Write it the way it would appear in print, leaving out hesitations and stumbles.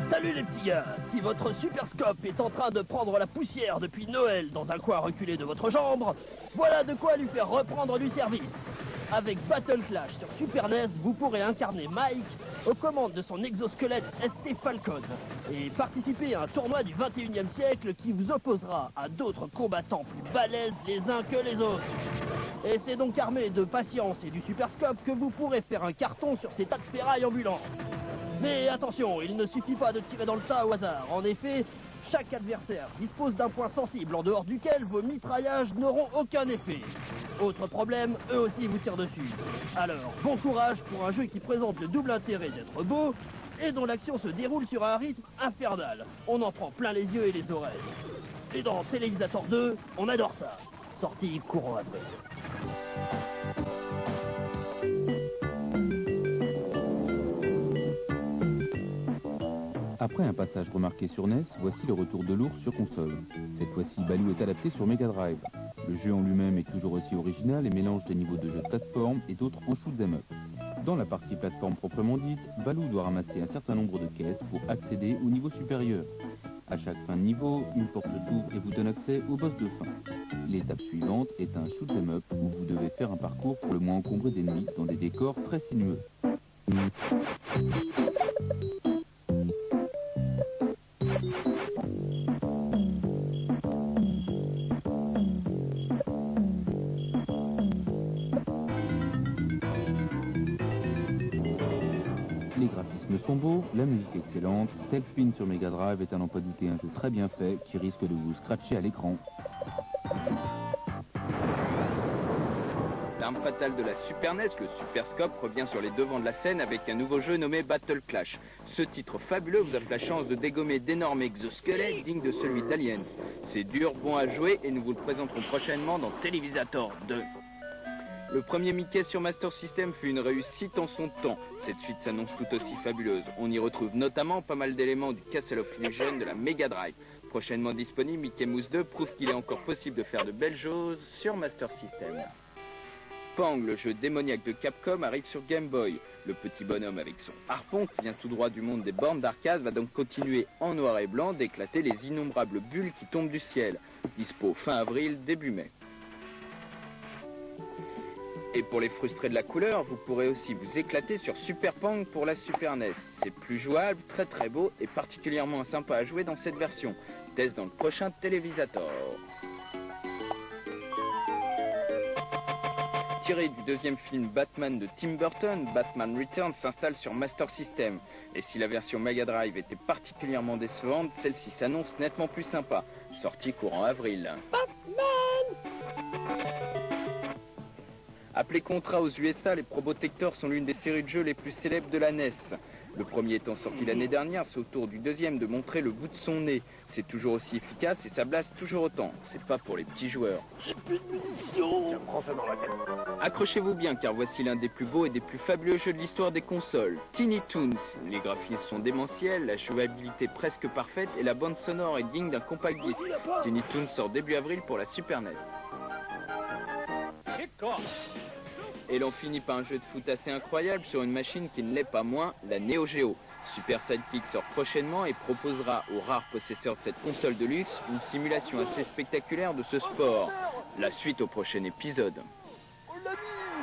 Salut les petits gars, si votre Superscope est en train de prendre la poussière depuis Noël dans un coin reculé de votre chambre, voilà de quoi lui faire reprendre du service. Avec Battle Clash sur Super NES, vous pourrez incarner Mike aux commandes de son exosquelette ST Falcon et participer à un tournoi du 21e siècle qui vous opposera à d'autres combattants plus balèzes les uns que les autres. Et c'est donc armé de patience et du Superscope que vous pourrez faire un carton sur ces tas de ferrailles ambulants. Mais attention, il ne suffit pas de tirer dans le tas au hasard. En effet, chaque adversaire dispose d'un point sensible en dehors duquel vos mitraillages n'auront aucun effet. Autre problème, eux aussi vous tirent dessus. Alors, bon courage pour un jeu qui présente le double intérêt d'être beau et dont l'action se déroule sur un rythme infernal. On en prend plein les yeux et les oreilles. Et dans Télévisateur 2, on adore ça. Sortie courant après. Après un passage remarqué sur NES, voici le retour de l'ours sur console. Cette fois-ci, Baloo est adapté sur Mega Drive. Le jeu en lui-même est toujours aussi original et mélange des niveaux de jeu de plateforme et d'autres en shoot'em up. Dans la partie plateforme proprement dite, Baloo doit ramasser un certain nombre de caisses pour accéder au niveau supérieur. À chaque fin de niveau, une porte s'ouvre et vous donne accès au boss de fin. L'étape suivante est un shoot'em up où vous devez faire un parcours pour le moins encombré d'ennemis dans des décors très sinueux. Les graphismes sont beaux, la musique excellente, Tailspin sur Mega Drive est à n'en pas douter un jeu très bien fait qui risque de vous scratcher à l'écran. L'arme fatale de la Super NES, le Superscope, revient sur les devants de la scène avec un nouveau jeu nommé Battle Clash. Ce titre fabuleux vous offre la chance de dégommer d'énormes exosquelettes dignes de celui d'Aliens. C'est dur, bon à jouer et nous vous le présenterons prochainement dans Télévisateur 2. Le premier Mickey sur Master System fut une réussite en son temps. Cette suite s'annonce tout aussi fabuleuse. On y retrouve notamment pas mal d'éléments du Castle of Illusion de la Mega Drive. Prochainement disponible, Mickey Mouse 2 prouve qu'il est encore possible de faire de belles choses sur Master System. Pang, le jeu démoniaque de Capcom, arrive sur Game Boy. Le petit bonhomme avec son harpon, qui vient tout droit du monde des bornes d'arcade, va donc continuer en noir et blanc d'éclater les innombrables bulles qui tombent du ciel. Dispo fin avril, début mai. Et pour les frustrés de la couleur, vous pourrez aussi vous éclater sur Super Pang pour la Super NES. C'est plus jouable, très beau et particulièrement sympa à jouer dans cette version. Test dans le prochain Télévisateur. Tiré du deuxième film Batman de Tim Burton, Batman Returns s'installe sur Master System. Et si la version Mega Drive était particulièrement décevante, celle-ci s'annonce nettement plus sympa. Sortie courant avril. Appelés Contra aux USA, les Probotectors sont l'une des séries de jeux les plus célèbres de la NES. Le premier étant sorti l'année dernière, c'est au tour du deuxième de montrer le bout de son nez. C'est toujours aussi efficace et ça blase toujours autant. C'est pas pour les petits joueurs. J'ai plus de munitions. Je prends ça dans la tête. Accrochez-vous bien car voici l'un des plus beaux et des plus fabuleux jeux de l'histoire des consoles. Tiny Toons. Les graphismes sont démentiels, la jouabilité presque parfaite et la bande sonore est digne d'un compact disc. Tiny Toons sort début avril pour la Super NES. Et l'on finit par un jeu de foot assez incroyable sur une machine qui ne l'est pas moins, la Neo Geo. Super Sidekick sort prochainement et proposera aux rares possesseurs de cette console de luxe une simulation assez spectaculaire de ce sport. La suite au prochain épisode. On l'a mis.